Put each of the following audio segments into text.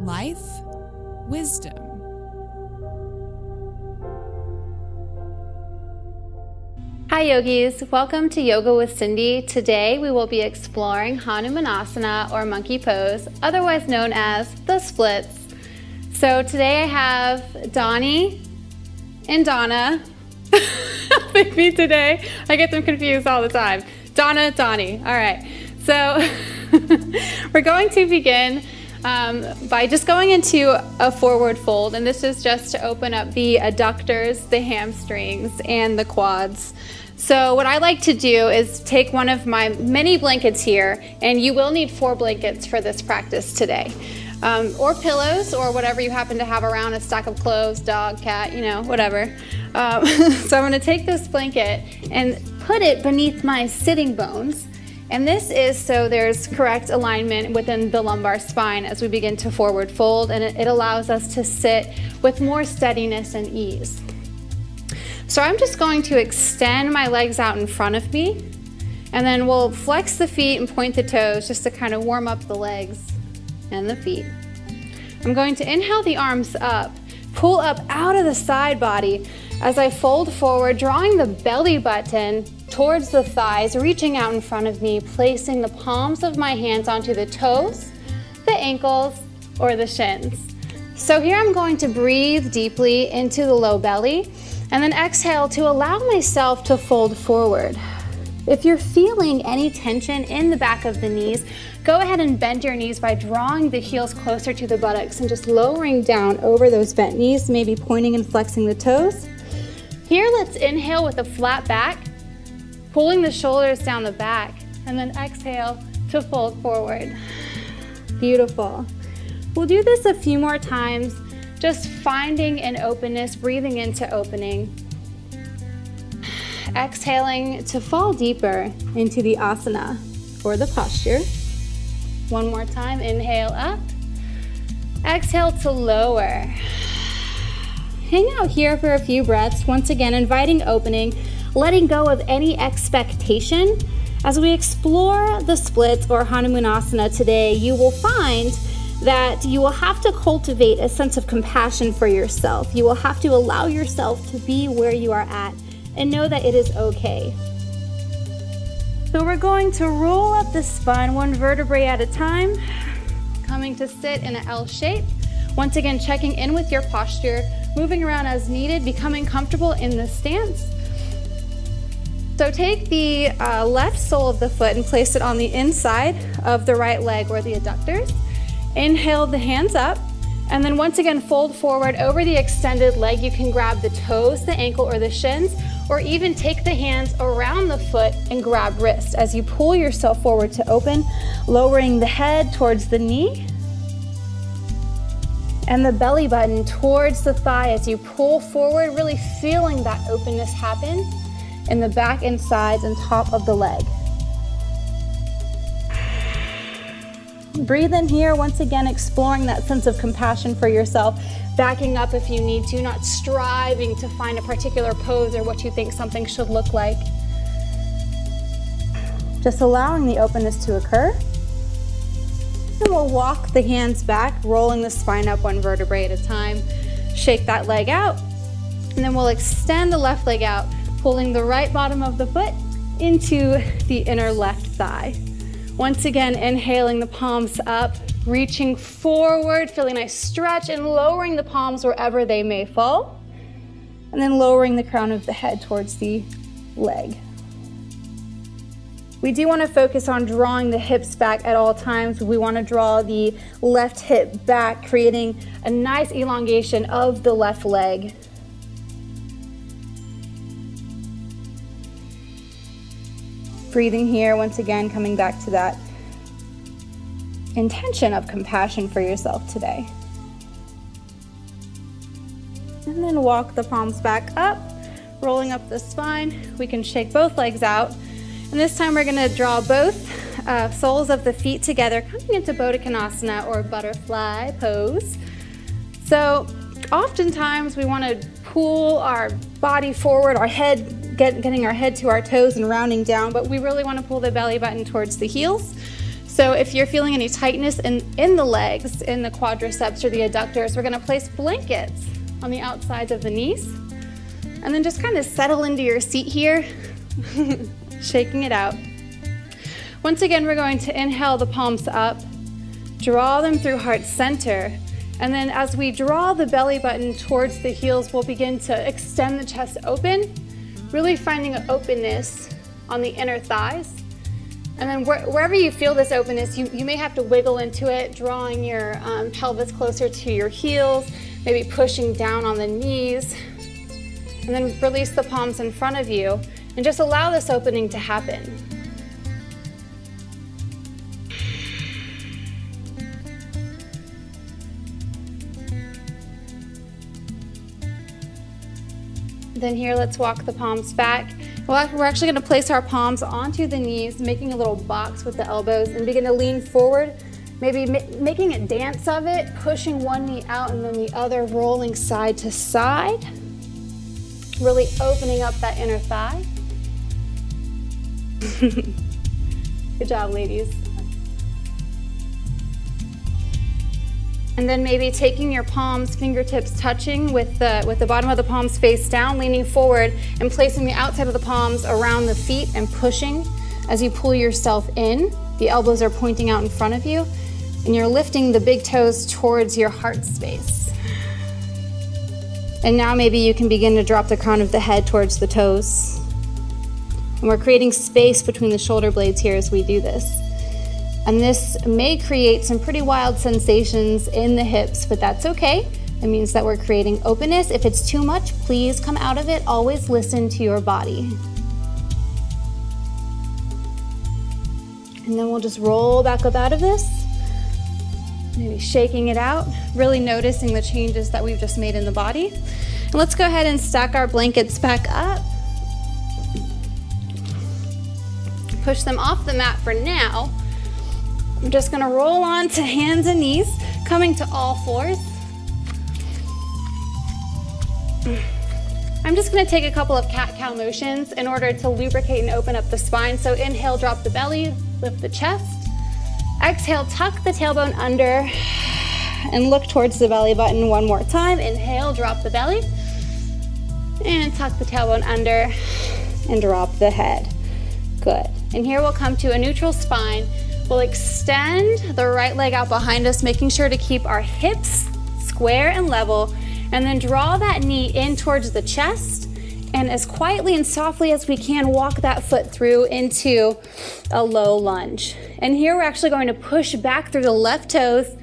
life, wisdom. Hi yogis, welcome to Yoga with Cindie. Today we will be exploring Hanumanasana or monkey pose, otherwise known as the splits. So today I have Donnie and Donna with me today. I get them confused all the time. Donna, Donnie. All right. So we're going to begin by just going into a forward fold, and this is just to open up the adductors, the hamstrings, and the quads. So what I like to do is take one of my many blankets here, and you will need 4 blankets for this practice today. Or pillows, or whatever you happen to have around, a stack of clothes, dog, cat, you know, whatever. So I'm gonna take this blanket and put it beneath my sitting bones. And this is so there's correct alignment within the lumbar spine as we begin to forward fold, and it allows us to sit with more steadiness and ease. So I'm just going to extend my legs out in front of me, and then we'll flex the feet and point the toes just to kind of warm up the legs and the feet. I'm going to inhale the arms up, pull up out of the side body as I fold forward, drawing the belly button towards the thighs, reaching out in front of me, placing the palms of my hands onto the toes, the ankles, or the shins. So here I'm going to breathe deeply into the low belly, and then exhale to allow myself to fold forward. If you're feeling any tension in the back of the knees, go ahead and bend your knees by drawing the heels closer to the buttocks and just lowering down over those bent knees, maybe pointing and flexing the toes. Here, let's inhale with a flat back, pulling the shoulders down the back, and then exhale to fold forward. Beautiful. We'll do this a few more times, just finding an openness, breathing into opening. Exhaling to fall deeper into the asana or the posture. One more time, inhale up. Exhale to lower. Hang out here for a few breaths, once again inviting opening, letting go of any expectation. As we explore the splits or Hanumanasana today, you will find that you will have to cultivate a sense of compassion for yourself. You will have to allow yourself to be where you are at and know that it is okay. So we're going to roll up the spine one vertebrae at a time, coming to sit in an L shape. Once again, checking in with your posture, moving around as needed, becoming comfortable in the stance. So take the left sole of the foot and place it on the inside of the right leg or the adductors. Inhale the hands up, and then once again fold forward over the extended leg. You can grab the toes, the ankle, or the shins, or even take the hands around the foot and grab wrist as you pull yourself forward to open, lowering the head towards the knee and the belly button towards the thigh as you pull forward, really feeling that openness happen in the back and sides and top of the leg. Breathe in here, once again exploring that sense of compassion for yourself, backing up if you need to, not striving to find a particular pose or what you think something should look like. Just allowing the openness to occur. And we'll walk the hands back, rolling the spine up one vertebrae at a time. Shake that leg out, and then we'll extend the left leg out, pulling the right bottom of the foot into the inner left thigh. Once again, inhaling the palms up, reaching forward, feeling a nice stretch, and lowering the palms wherever they may fall. And then lowering the crown of the head towards the leg. We do want to focus on drawing the hips back at all times. We want to draw the left hip back, creating a nice elongation of the left leg. Breathing here, once again, coming back to that intention of compassion for yourself today. And then walk the palms back up, rolling up the spine. We can shake both legs out. And this time we're gonna draw both soles of the feet together, coming into Bodhikonasana or butterfly pose. So oftentimes we wanna pull our body forward, our head getting our head to our toes and rounding down, but we really want to pull the belly button towards the heels. So if you're feeling any tightness in the legs, in the quadriceps or the adductors, we're gonna place blankets on the outsides of the knees. And then just kind of settle into your seat here, shaking it out. Once again, we're going to inhale the palms up, draw them through heart center, and then as we draw the belly button towards the heels, we'll begin to extend the chest open, really finding an openness on the inner thighs. And then wherever you feel this openness, you may have to wiggle into it, drawing your pelvis closer to your heels, maybe pushing down on the knees, and then release the palms in front of you, and just allow this opening to happen. Then here, let's walk the palms back. We're actually gonna place our palms onto the knees, making a little box with the elbows, and begin to lean forward, maybe making a dance of it, pushing one knee out and then the other rolling side to side, really opening up that inner thigh. Good job, ladies. And then maybe taking your palms, fingertips touching with the bottom of the palms face down, leaning forward and placing the outside of the palms around the feet and pushing as you pull yourself in. The elbows are pointing out in front of you and you're lifting the big toes towards your heart space. And now maybe you can begin to drop the crown of the head towards the toes. And we're creating space between the shoulder blades here as we do this. And this may create some pretty wild sensations in the hips, but that's okay. It means that we're creating openness. If it's too much, please come out of it. Always listen to your body. And then we'll just roll back up out of this. Maybe shaking it out, really noticing the changes that we've just made in the body. And let's go ahead and stack our blankets back up. Push them off the mat for now. I'm just gonna roll on to hands and knees, coming to all fours. I'm just gonna take a couple of cat-cow motions in order to lubricate and open up the spine. So inhale, drop the belly, lift the chest. Exhale, tuck the tailbone under and look towards the belly button one more time. Inhale, drop the belly. And tuck the tailbone under and drop the head. Good. And here we'll come to a neutral spine. We'll extend the right leg out behind us, making sure to keep our hips square and level, and then draw that knee in towards the chest, and as quietly and softly as we can, walk that foot through into a low lunge. And here we're actually going to push back through the left toes,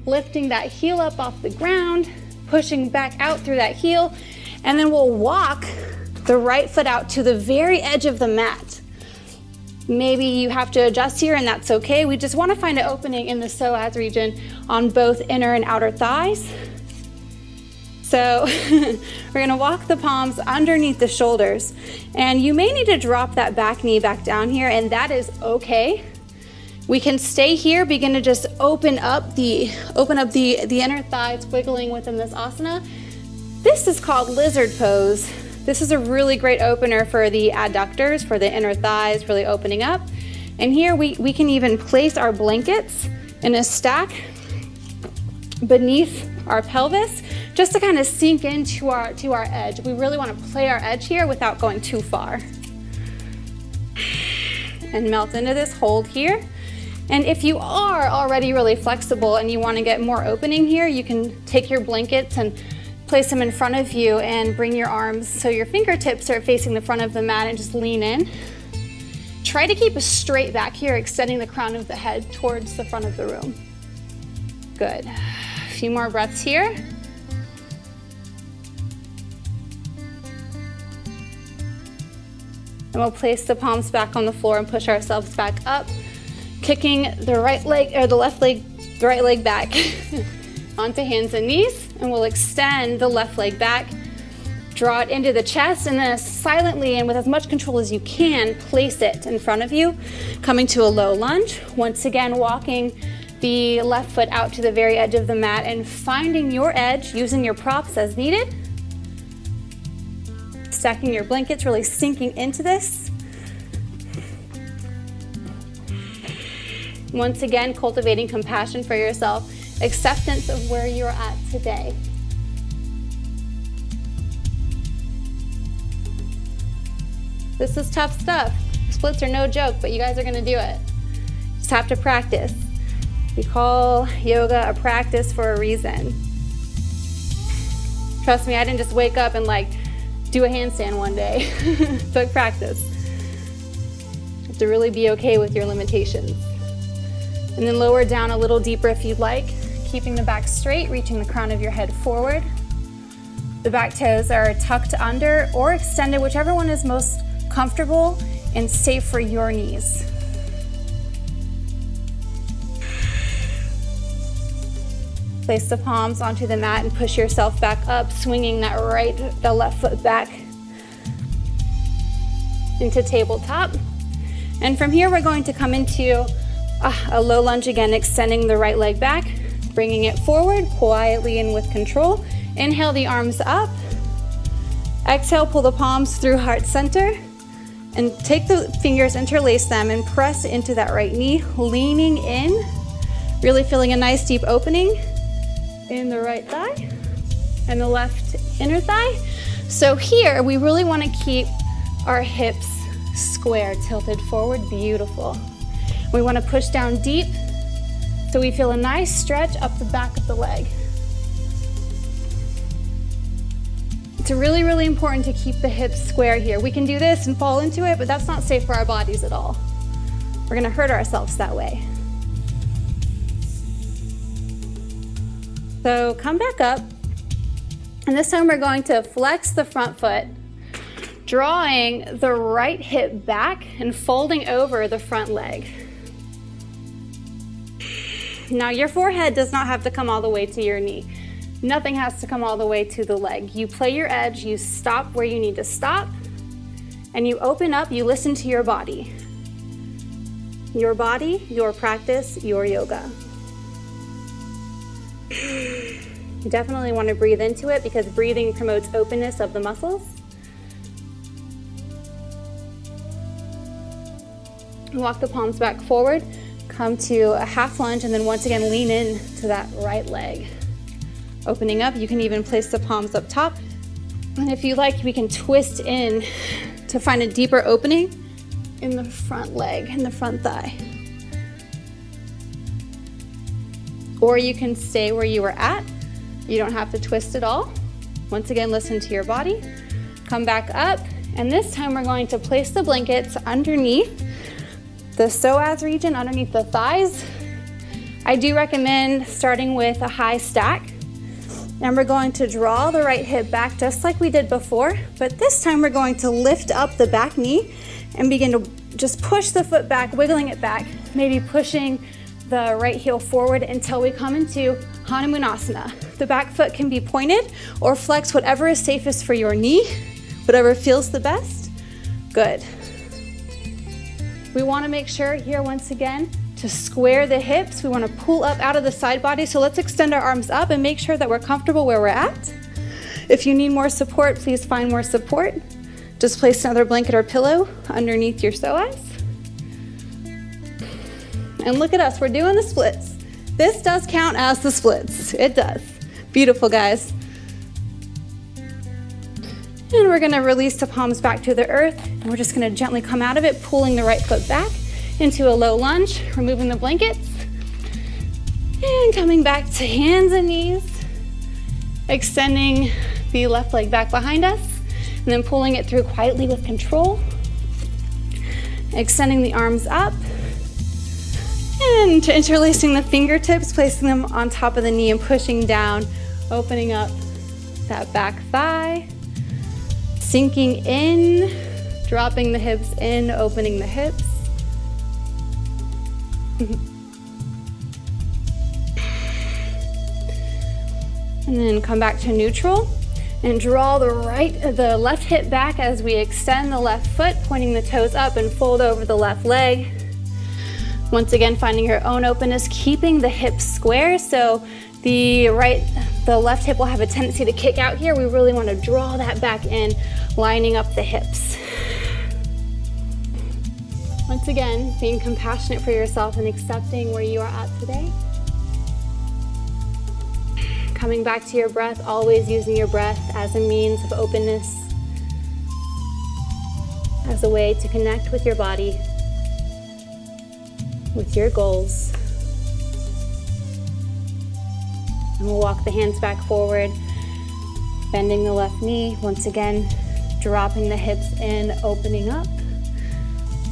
lifting that heel up off the ground, pushing back out through that heel, and then we'll walk the right foot out to the very edge of the mat. Maybe you have to adjust here, and that's okay. We just want to find an opening in the psoas region on both inner and outer thighs. So we're going to walk the palms underneath the shoulders, and you may need to drop that back knee back down here, and that is okay. We can stay here, begin to just open up the inner thighs, wiggling within this asana. This is called lizard pose. This is a really great opener for the adductors, for the inner thighs, really opening up. And here we can even place our blankets in a stack beneath our pelvis, just to kind of sink into our edge. We really want to play our edge here without going too far. And melt into this, hold here. And if you are already really flexible and you want to get more opening here, you can take your blankets and place them in front of you and bring your arms so your fingertips are facing the front of the mat, and just lean in. Try to keep a straight back here, extending the crown of the head towards the front of the room. Good. A few more breaths here. And we'll place the palms back on the floor and push ourselves back up, kicking the right leg or the right leg back onto hands and knees. And we'll extend the left leg back, draw it into the chest, and then silently and with as much control as you can, place it in front of you, coming to a low lunge. Once again, walking the left foot out to the very edge of the mat and finding your edge, using your props as needed. Stacking your blankets, really sinking into this. Once again, cultivating compassion for yourself, acceptance of where you're at today. This is tough stuff. Splits are no joke, but you guys are gonna do it. Just have to practice. We call yoga a practice for a reason. Trust me, I didn't just wake up and like do a handstand one day. It took practice. You have to really be okay with your limitations. And then lower down a little deeper if you'd like, keeping the back straight, reaching the crown of your head forward. The back toes are tucked under or extended, whichever one is most comfortable and safe for your knees. Place the palms onto the mat and push yourself back up, swinging the left foot back into tabletop. And from here, we're going to come into a low lunge again, extending the right leg back, bringing it forward quietly and with control. Inhale the arms up. Exhale, pull the palms through heart center. And take the fingers, interlace them, and press into that right knee, leaning in, really feeling a nice deep opening in the right thigh and the left inner thigh. So here, we really want to keep our hips square, tilted forward, beautiful. We want to push down deep so we feel a nice stretch up the back of the leg. It's really, really important to keep the hips square here. We can do this and fall into it, but that's not safe for our bodies at all. We're gonna hurt ourselves that way. So come back up, and this time we're going to flex the front foot, drawing the right hip back and folding over the front leg. Now your forehead does not have to come all the way to your knee. Nothing has to come all the way to the leg. You play your edge, you stop where you need to stop, and you open up, you listen to your body. Your body, your practice, your yoga. You definitely want to breathe into it because breathing promotes openness of the muscles. Walk the palms back forward, come to a half lunge, and then once again lean in to that right leg. Opening up, you can even place the palms up top. And if you like, we can twist in to find a deeper opening in the front leg, in the front thigh. Or you can stay where you were at. You don't have to twist at all. Once again, listen to your body. Come back up, and this time we're going to place the blankets underneath the psoas region, underneath the thighs. I do recommend starting with a high stack. And we're going to draw the right hip back just like we did before, but this time we're going to lift up the back knee and begin to just push the foot back, wiggling it back, maybe pushing the right heel forward until we come into Hanumanasana. The back foot can be pointed or flex, whatever is safest for your knee, whatever feels the best. Good. We want to make sure here once again to square the hips. We want to pull up out of the side body. So let's extend our arms up and make sure that we're comfortable where we're at. If you need more support, please find more support. Just place another blanket or pillow underneath your psoas. And look at us, we're doing the splits. This does count as the splits. It does. Beautiful, guys. And we're gonna release the palms back to the earth. And we're just gonna gently come out of it, pulling the right foot back into a low lunge, removing the blankets, and coming back to hands and knees, extending the left leg back behind us, and then pulling it through quietly with control, extending the arms up, and interlacing the fingertips, placing them on top of the knee and pushing down, opening up that back thigh, sinking in, dropping the hips in, opening the hips. And then come back to neutral and draw the left hip back as we extend the left foot, pointing the toes up and fold over the left leg. Once again, finding your own openness, keeping the hips square. So the left hip will have a tendency to kick out here. We really want to draw that back in, lining up the hips. Once again, being compassionate for yourself and accepting where you are at today. Coming back to your breath, always using your breath as a means of openness, as a way to connect with your body, with your goals. And we'll walk the hands back forward, bending the left knee. Once again, dropping the hips in, opening up.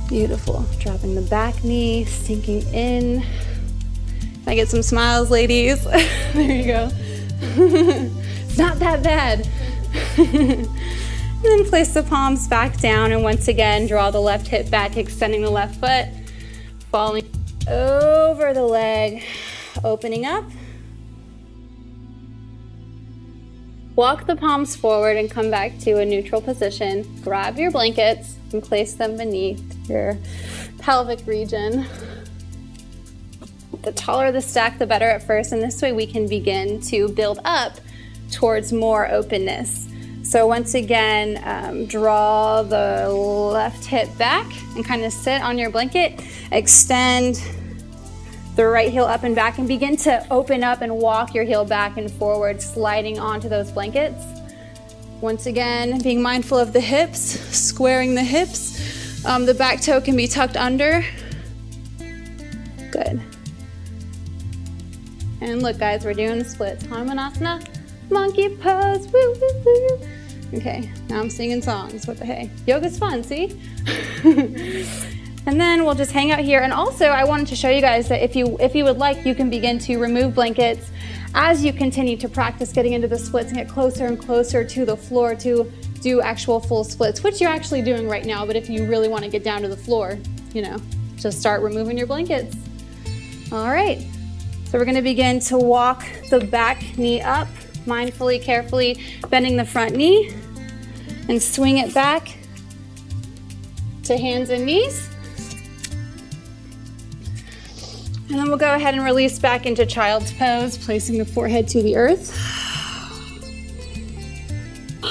Beautiful. Dropping the back knee, sinking in. Can I get some smiles, ladies? There you go. It's not that bad. And then place the palms back down, and once again, draw the left hip back, extending the left foot, falling over the leg, opening up. Walk the palms forward and come back to a neutral position. Grab your blankets and place them beneath your pelvic region. The taller the stack, the better at first, and this way we can begin to build up towards more openness. So once again, draw the left hip back and kind of sit on your blanket. Extend the right heel up and back and begin to open up and walk your heel back and forward, sliding onto those blankets. Once again, being mindful of the hips, squaring the hips. The back toe can be tucked under. Good. And look, guys, we're doing the splits. Hanumanasana, monkey pose, woo, woo, woo. Okay, now I'm singing songs. What the hey? Yoga's fun, see? And then we'll just hang out here. And also, I wanted to show you guys that if you would like, you can begin to remove blankets as you continue to practice getting into the splits and get closer and closer to the floor to do actual full splits, which you're actually doing right now. But if you really want to get down to the floor, you know, just start removing your blankets. All right. So we're going to begin to walk the back knee up, mindfully, carefully bending the front knee, and swing it back to hands and knees. And then we'll go ahead and release back into child's pose, placing the forehead to the earth.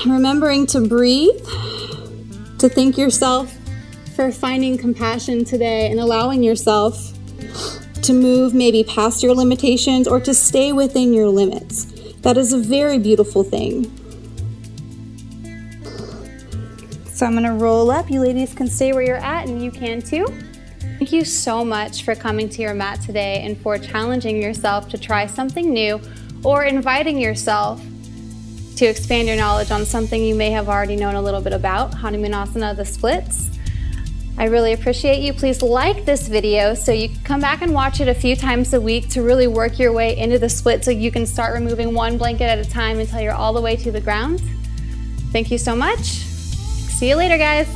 Remembering to breathe, to thank yourself for finding compassion today and allowing yourself to move maybe past your limitations or to stay within your limits. That is a very beautiful thing. So I'm gonna roll up. You ladies can stay where you're at, and you can too. Thank you so much for coming to your mat today and for challenging yourself to try something new or inviting yourself to expand your knowledge on something you may have already known a little bit about, Hanumanasana, the splits. I really appreciate you. Please like this video so you can come back and watch it a few times a week to really work your way into the split so you can start removing one blanket at a time until you're all the way to the ground. Thank you so much. See you later, guys.